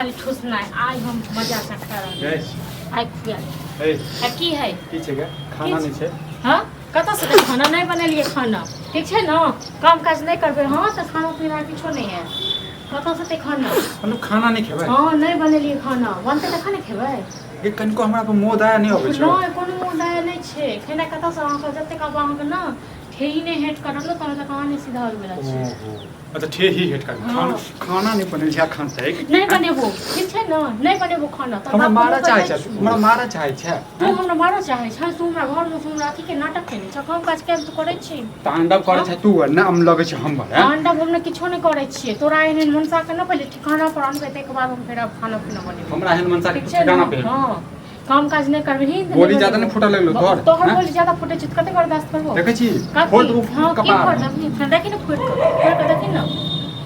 ठुस नहीं आई हम मजा से खा रहे आई खुआ की है की छै गे खाना नहीं छै हां कत से खाना नहीं बनेलिए खाना ठीक है ना काम काज नहीं करबे हां तो खाना पीना किछो नहीं है कत से खाना हम खाना नहीं खेबै हां नहीं बनेलिए खाना बनते त खाना खेबै ये कनको हमरा पर मोह दया नहीं होबै छै नहीं कोनो मोह दया नहीं छै खेना कत से अहाँ जते का अहाँ के ना ठेही ने हेट करलो त हमरा कहां नहीं सीधा हो गेला छै अच्छा ठे ही हेट कर खाना नहीं बनेल छै खान छै नहीं बनेबो ठीक छै ना नहीं बनेबो खाना त हमरा मारा चाहे छै हमरा मारा चाहे छै तू हमरा मारा चाहे छै तू हमरा घर में हमरा अथी के नाटक केने छ काम काज के तू करे छी तांडव करे छै तू ना हम लगे छै हम बड़ा तांडव हम किछो नहीं करे छी तोरा एहन मनसा के न पहले ठिकाना पर आनबे त के बाद हम फेर खाना पीना बनेबे हमरा एहन मनसा के ठिकाना पे हां काम काज नहीं करबे ही बोली ज्यादा नहीं फुटा लगलो तोहर बोली ज्यादा फुटे छ कते बर्दाश्त करबो देखे छी फोट रूप कपार हां की कर देखि न फोट के देखि न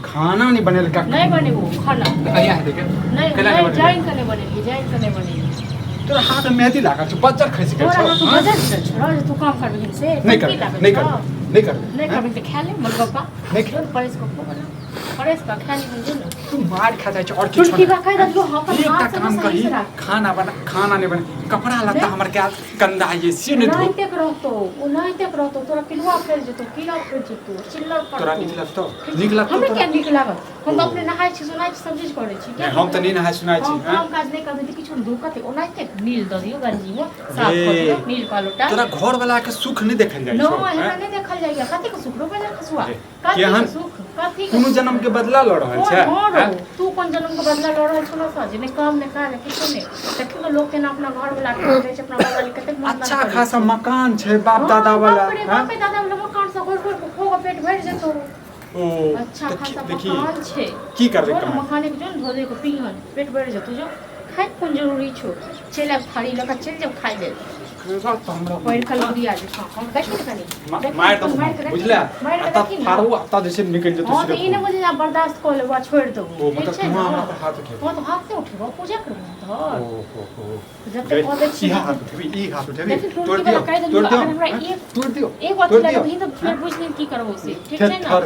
खाना नहीं बनेल का नहीं बनेबो खाना कहिया है देखे नहीं जाइन कने बनेली जाइन कने बनेली तोरा हाथ में मेहंदी लागल छ बच्चा खैस के तोरा हाथ बजट छ छोरा तू काम करबे से नहीं कर तो खा ले मलगप्पा नहीं खा परेश को बना परेश का खा ले मुझे ना तू मार खा जाय छ और कुछ की खाई दलो हां पर हाथ से काम करी खाना नहीं बने कपड़ा लत्ता हमर के गंदा ये से नहीं नहीं तक रहतो ओ नहीं तक रहतो तोरा किलवा फेर जतो किला फेर जतो चिल्लर कर तोरा निकलत हम क्या निकलाब हम अपने नहाय छी सुनाय छी सब चीज करे छी नहीं हम त नहीं नहाय सुनाय छी काम काज नहीं करबे त किछु धोखा ते ओ नहीं तक नील द दियो गंजी में साफ कर दियो नील का लोटा तोरा घर वाला के सुख नहीं देखल जाय नो एना नहीं देखल जाय कते के सुख रोबे खसुआ कते के सुख कथी कोनो जन्म के बदला ल रहल छै तू कोन जन्म के बदला ल रहल छ सज ने काम ने काज किछु नहीं देखियो लोग के अपना घर वाला के रहे छै अपना बाबा वाली कते अच्छा खासा मकान छै बाप दादा वाला बाप दादा वाला मकान से घर घर खो के पेट भर जेतो ओ अच्छा खासा मकान छै की करबे काम मकान के जोन धो दे को पीहन पेट भर जेतो जो खाय कोन जरूरी छो चल थाली लगा चल जब खाई दे पैर कलौरी आ जे हम देखि न कनी मार तो बुझला आता फारू आता जैसे निकल जतो हां तो इने मुझे बर्दाश्त कर लेबा छोड़ देबो मतलब तू हमरा पर हाथ उठे हां तो हाथ से उठेबो पूजा करबो तो ओ जब तक कहबे छी हाथ उठेबी ई हाथ उठेबी तोड़ दियो एक बात लगा वही तो फिर बुझ नहीं की करबो से ठीक है ना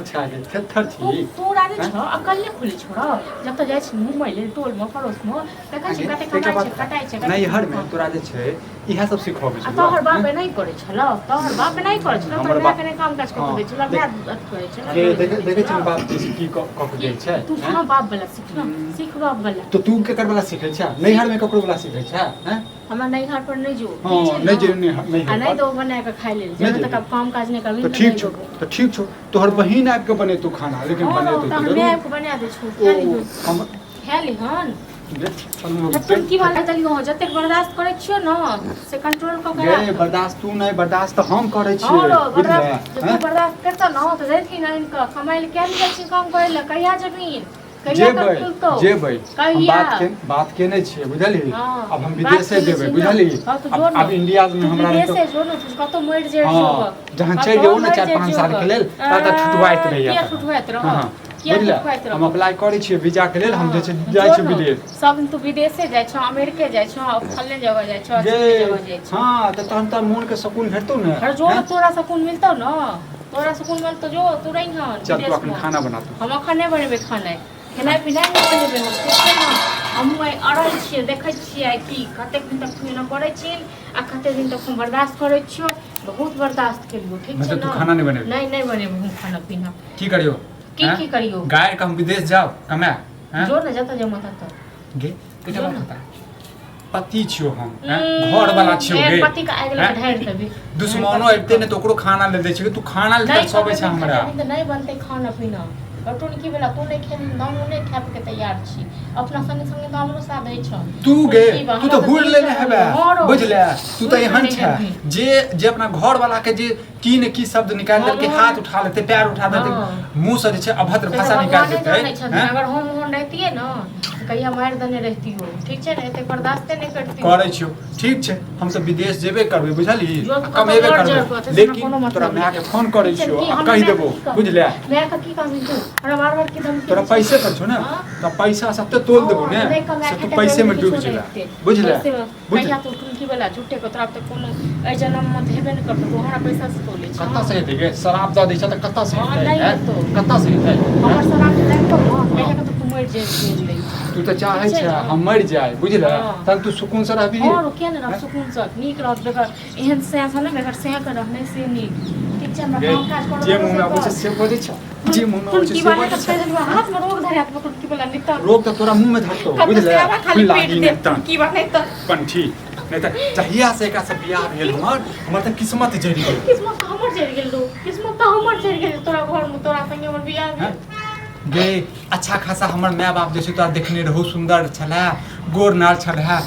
थर छी तू राजे छ अकल ने खुली छोड़ जब तो जाय छी मुंबई ले टोल में पड़ोस में देखा छी कटाई छै नहीं हर में तोरा जे छै इहा सब सिखबे छै तोहर बाप नहीं करे छलो तोहर बाप नहीं करे छलो तोहर बाप ने काम काज कर दे छलो मैं करे छलो देखे छी बाप की क दे छै तू हां बाप वाला सीख बाप वाला तो तू के कर वाला सीखे छै नहीं हर में ककरो वाला सीखे छै हैं हमरा नहीं घर पर नहीं जो हां नहीं जो नहीं आ नहीं तो बना के खाई ले जब तक अब काम काज नहीं करबी तो ठीक छो तोहर बहिन आब के बने तू खाना लेकिन बने तो मैं आपको बना दे छो खा ली हन तुम की वाला तली हो जते बर्दाश्त करे छियो ना से कंट्रोल क के गे बर्दाश्त तू नहीं बर्दाश्त तो हम करे छियै तू बर्दाश्त करता ना तो देखी ना इनका कमाई ले क्या निकल छी काम करे ले कहिया जमीन जेबै बात केने छियै बुझली अब हम विदेशे देबै बुझली अब इंडिया में हमरा विदेशे जो न कतो मर जे जहां चल जेउ ना 4-5 साल के लेल ता छुटवाइत रहिया छुटवाइत रह हम अप्लाई करै छियै वीजा के लेल हम जे छै जाय छी विदेश सब तू विदेशे जाय छ अमेरिके जाय छ फलने जगह जाय छ जगह जाय छ हां त तहन त मन के सुकून भेटतौ ने हर जो तोरा सुकून मिलतौ न तोरा सुकून मिल तो जो तू रही हन चल तू अपन खाना बना तू हम खाने बनेबे खाना पीना नहीं बनेबे हम अड़ल छियै देखै छियै कि कते दिन तक तू न करै छी आ कते दिन तक हम बर्दाश्त करै छियो बहुत बर्दाश्त केलियो ठीक छै मतलब तू खाना नहीं बनेबे नहीं बनेबे हम खाना पीना की करियो की करियो गाय का हम विदेश जाओ कमा जो न जाता जे मत त गे केटा पता पति छियो हम घर वाला छियो गे पति का आगे लगा ढार देबे दुश्मनो आते ने तो ओकरो खाना ले दे छै तू खाना ले सबे छै हमरा नहीं बनते खाना पीना कटोन की बेला तू नहीं खेल हम नहीं खाए के तैयार छी अपना संगे संगे तो हमरो साथ दै छ तू गे तू तो हुड़ लेने हेबे बुझले तू तो एहन छै जे अपना घर वाला के जे की शब्द निकाल दे के हाथ उठा लेते पैर उठा देते मुंह से जे छै अभद्र भाषा निकाल देते अगर हम रहतिए न कहिया मार देने रहती हो ठीक छै ने एते बर्दाश्त नहीं करती करे छियो ठीक छै हम सब विदेश जेबे करबे बुझली कमेबे करबे लेकिन तोरा माय के फोन करे छियो आ कहि देबो बुझले माय का की काम तू अरे बार की दम तोरा पैसे कर छो ना तो पैसा सब तो तोल देबो ने से तू पैसे में डूब जेला बुझले कहिया तू की वाला झूठे को तरफ तक कोनो ए जन्म में हेबे न करतो तो हमरा पैसा से तोले छ कत्ता से हेतै गे शराब द दै छ त कत्ता से हेतै कत्ता से हेतै हमर शराब नहीं तो पहले का तो तू मर जे तू तो चाहे छै हम मर जाए बुझले तब तू सुकून से रहबी और के न रह सुकून से नीक रहत बेगर एहन से न बेगर से कर रहने से नीक ठीक छै हमरा काम काज कर जे मुंह में आबै छै से बोलै छ जे मुंह में आबै छै की से बात है हाथ में रोग धरे हाथ पकड़ की बोला नहीं तो रोग तो तोरा मुंह में धरतो बुझले खाली पेट दे की बात नहीं तो पंठी नहीं तो जहिया से एकरा से बियाह भेल हमर तो किस्मत जरि गेल किस्मत हमर जरि गेल रो किस्मत तो हमर जरि गेल तोरा घर में तोरा संगे हमर बियाह भेल गे अच्छा खासा हमर माय बाप जैसे तोरा देखने रहू सुंदर छले गोर नार छले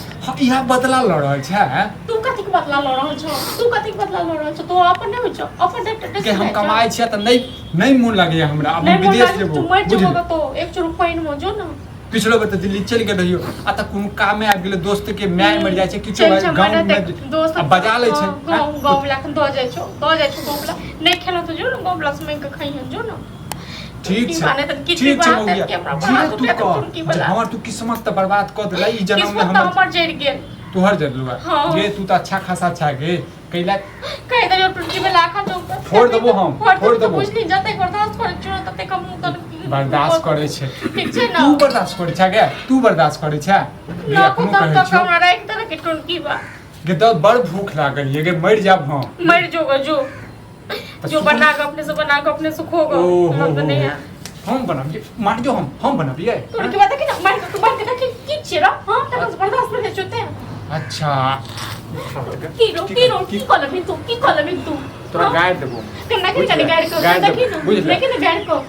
इहा बदला ल रहल छै तू कथि के बदला ल रहल छ तू कथि के बदला ल रहल छ तो अपन नहीं होय छ अपन देख के हम कमाई छियै त नहीं मन लागैया हमरा अब विदेश जेबो तू मर जेबो तो एक चुरुक पाइन में जो ना पिछलो बेर त दिल्ली चल गेल रहियो आ त कोनो काम में आबि गेल दोस्त के माय मर जाय छै किछो गांव में दोस्त बजा लै छै गांव वाला के द जाय छो गांव वाला नहीं खेलो तो जो ना गांव वाला समय के खाई जो ना ठीक छै ठीक छै मौगिया जे तू कह हमर तू किस्मत त बर्बाद क देलै ई जन्म में हमर जरि गेल तोहर जरूर गे तू त अच्छा खासा छा गे कैला कह दे टुटकी में लाखा तो फोड़ देबो हम फोड़ देबो कुछ नहीं जते बर्दाश्त करे छ तते कम कर बर्दाश्त करे छै ठीक छै ना तू बर्दाश्त करे छ गे तू बर्दाश्त करे छ ना को त हमरा एक तरह के टुटकी बा गे त बड़ भूख लागल ये गे मर जाब हम मर जो बना के अपने से बना के अपने से खोगा हम तो नहीं हम बनाबिए मान जो हम बनाबिए तू की बात है कि ना मार के बात के की छेरा हां तक बर्दाश्त नहीं होते अच्छा की कलम तू तोरा गाड़ देबो केना के गाड़ को देखि न लेकिन गाड़ को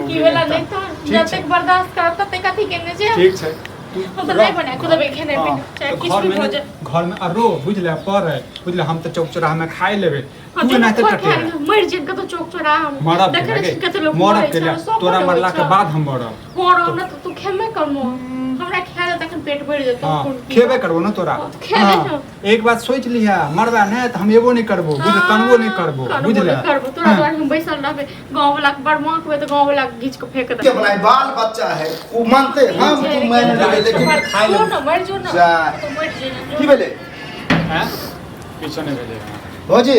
की वाला नहीं था जब तक बर्दाश्त करता तक कथि केने जे ठीक छै हम तो नहीं बना खुद भी खाने पीने चाहे किस भी हो जाए घर में अरो बुझले पर बुझले हम तो चौक चौराहा में खाई लेबे तू ना त कटे मर जे के तो चौक चौराहा मरब देखे मरब के तोरा मरला के बाद हम मरब ना तो तू खेमे करमो हमरा खाए तखन पेट भर जेतो खेबे करबो ना तोरा एक बात सोच लिया मरबा नहीं तो हम एबो नहीं करबो बुझ कनबो नहीं करबो बुझले करबो तोरा द्वार में बैसल रहबे गांव वाला के बड़ मां के तो गांव वाला घीच के फेंक दे के बनाए बाल बच्चा है वो मानते हम तू मैं लेकिन खाई ले ना मर जो ना तो मर जे की भेले हैं पीछे नहीं भेले भौजी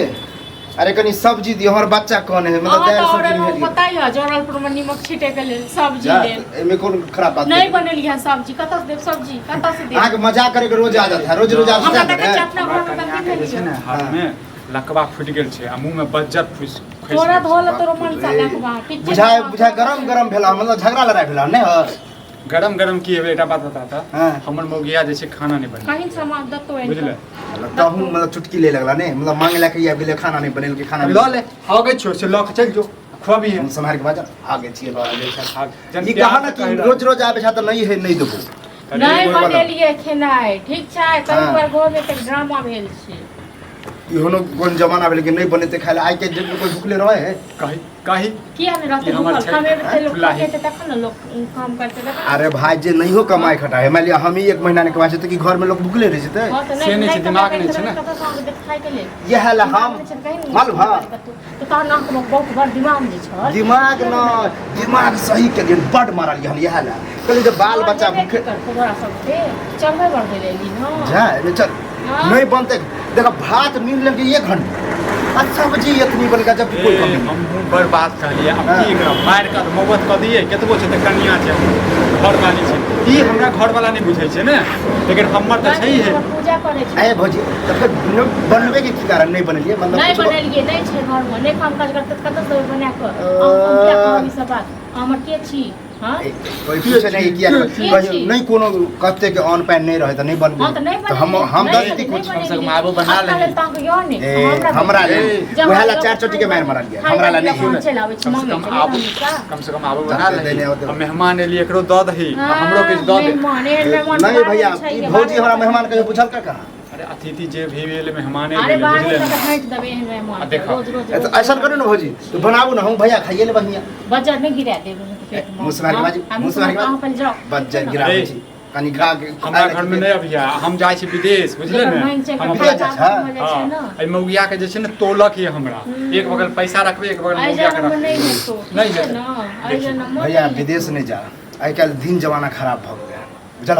अरे कनी सब्जी दियो हमर बच्चा कोन है मतलब दाल सब्जी नहीं पता है जरलपुर में नमक छीटे के लेल सब्जी लेल एमे कोन खराब बात नहीं बनेलिया सब्जी कतस देव सब्जी कतस से देव आके मजाक करे के रोज आ जाता है रोज आ हमरा जाता तक है अपना घर में तक छै ने हाथ में लकवा फुट गेल छै आ मुंह में बज्जर फुस तोरा धोल तोरो मन सा लकवा ठीक बुझाए गरम भेला मतलब झगड़ा लड़ाई भेला नहीं हो गरम की है बेटा बात बता था हमर मौगिया जैसे खाना नहीं बने कहीं सामान दत्तो है बुझले लगता हूं मतलब चुटकी ले लगला नहीं मतलब मांगे ला के आबे खाना नहीं बनेल के खाना ल ले आगे छोड़ से ल के चल जो खुआबी है संभाल के बाजा आगे छिए ल ले जन ई कहा ना कि रोज आ बेचा तो नहीं है नहीं देबो नहीं बनेलिए खेनाई ठीक छै कई बार घर में तक ड्रामा भेल छै इहोनो कोन जमाना भेल कि नहीं बनेते खाइले आइ के डेट में कोई भूखले रहे है कहीं किया नहीं रहते भूखल खावे में ते लोग खाते तखन ना लोग काम करते तखन अरे भाई जे नहीं हो कमाई खटा है मान लिया हम ही एक महीना ने कमाई छै कि घर में लोग भूखले रह जते से नहीं छै दिमाग नहीं छै ना कत संग देख खाइ के लेल यह है हम मालूम हां तो ता ना बहुत बड़ दिमाग जे छ दिमाग सही के दिन बड मारल यह यह ला कहले जब बाल बच्चा भूखे तोरा सब के चलबे बढ़ गेली न जा चल नहीं बनते देखो भात मिल लेके 1 घंटा अच्छा सब्जी इतनी बनेगा जब कोई कमी हम बर्बाद कर लिए अब की एकरा मार कर मोहब्बत कर दिए केतबो छै त कन्या छै घर वाली छै ई हमरा घर वाला नहीं बुझै छै ने लेकिन हमर त छै ही है पूजा करे छै ए भौजी त फिर बनबे के की कारण नहीं बनेलिए मतलब नहीं बनेलिए नहीं छै घर में नहीं काम काज करते कत से बना के हम क्या कहब ई सब बात हमर के छी हां कोई पूछे नहीं किया नहीं कोनो कहते के ऑन पैन नहीं रहे त नहीं बनबे तो हम गलती कुछ कम से कम आबो बना ले हमरा ले वहाला 4 चोटी के मार मार गया हमरा ला नहीं कम से कम आबो बना ले मेहमान एली एकरो द दही हमरो के द दे नहीं भैया ई भौजी हमरा मेहमान के पूछल का कहा अरे अतिथि जे भी वेले मेहमान अरे बाहर से हट दबे हैं मेहमान रोज तो ऐसा करो ना भौजी तो बनाबू ना हम भैया खाइए ले बढ़िया बजट में गिरा देबे पेट में मुसमारी बाजी मुसमारी बाजी बजट गिरा छी कनी गा हमरा घर में नहीं अबिया हम जाय छी विदेश बुझले ने हम विदेश अच्छा हां ए मौगिया के जे छै ने तोलक ही हमरा एक बगल पैसा रखबे एक बगल मौगिया के रखबे नहीं है ना भैया विदेश नहीं जा आइ काल दिन जमाना खराब भ गया बुझल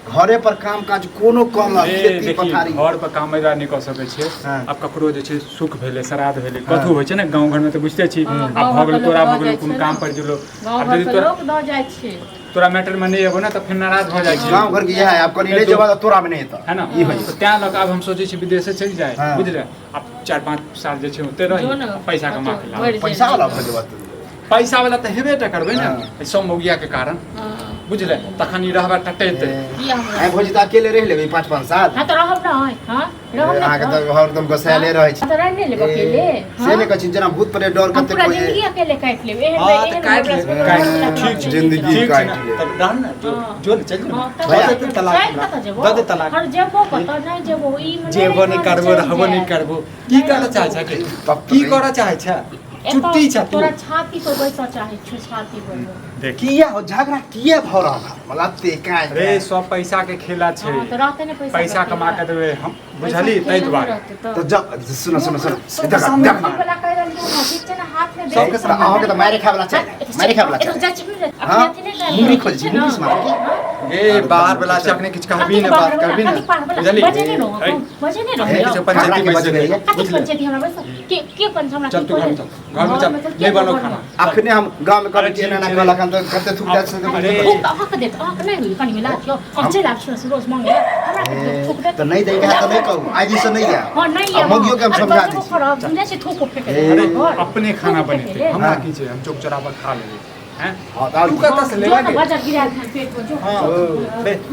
घरे पर काम काज कोनो कम खेती पथारी घर पर काम महिला नहीं कर सकै छै। हाँ। अब ककरो जे छै सुख भेलै श्राद्ध भेलै कथु होइ छै ने गांव घर में तो बुझते छी अब भ गेल तोरा भ गेल कोन काम पर गेलो अब यदि तोरा लोग द जाइ छै तोरा मैटर में नहीं एबो ना त फिर नाराज भ जाइ छै। गांव घर के यह है, आप कनी ले जेबा त तोरा में नहीं हेता है ना ई होय तो त्या लग अब हम सोचे छी विदेश से चल जाए हाँ। बुझले अब 4-5 साल जे छै ओते रही पैसा कमा के ला पैसा वाला भ जेबा पैसा वाला त हेबे त करबै ना हाँ। सब मौगिया के कारण बुझले तखन ई रहबा टटेते आई भोजी त अकेले रह लेबै 5-5 साल। हां त रहब ना हां रहब ना अहाँ के त हरदम गसाले रहै छै त रह नहीं लेब अकेले से ने कछि जना भूत प्रेत डर करते पूरा कोई जिंदगी अकेले काट लेब एहन हाँ, तो काट ले, ठीक छै, जिंदगी काट ले। तब डाल ना जो चल भैया, दे तलाक दे तलाक हर जेबो कत नहीं जेबो ई में जेबो नहीं करबो रहबो नहीं करबो की करऽ चाहै छै की करऽ चाहै छै छुट्टी छै तू तोरा छाती पर बैसा चाहे छु छाती पर देख किया हो झगड़ा किया भ रहल मला ते काय रे सब पैसा के खेला छै हां त रहते ने पैसा कमा के देबै हम बुझली तै दुआरे तो सुनो सुनो सुनो देख देख वाला कह रहल हूं ठीक छै ना हाथ में सबके सामने अहाँ के त मारे खाय वाला छै मारे खाय वाला छै हां मुंडी खोल छी मुंडी से मार ए बाहर वाला से अपने किछ कहबी ने बात करबी ने बुझली बजे नहीं रहो बजे नहीं हे रहो से पंचायती में चले पंचायती हमरा बस के पंच हमरा चल तू घर में चल नहीं बनो खाना अखने हम गांव में कभी एना ना कहला kan करते थूक दे से थूक त हक दे हक नहीं हुई कनी मिला थियो अच्छे लाग्छ रोज मांगे हमरा थूक दे तो नहीं देंगे तो नहीं कहूं आज से नहीं जा हां नहीं है मगियो के हम समझा दी खराब दुनिया से थूक फेंक अरे दे अपने खाना बनेते हमरा की छै हम चौक चौरा पर खा लेबै हैं हां दाल तू कत से लेबा के बाजार गिरा खा पेट में जो हां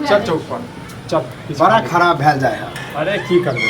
चल चौक पर चल बड़ा खराब भेल जाय अरे की करबे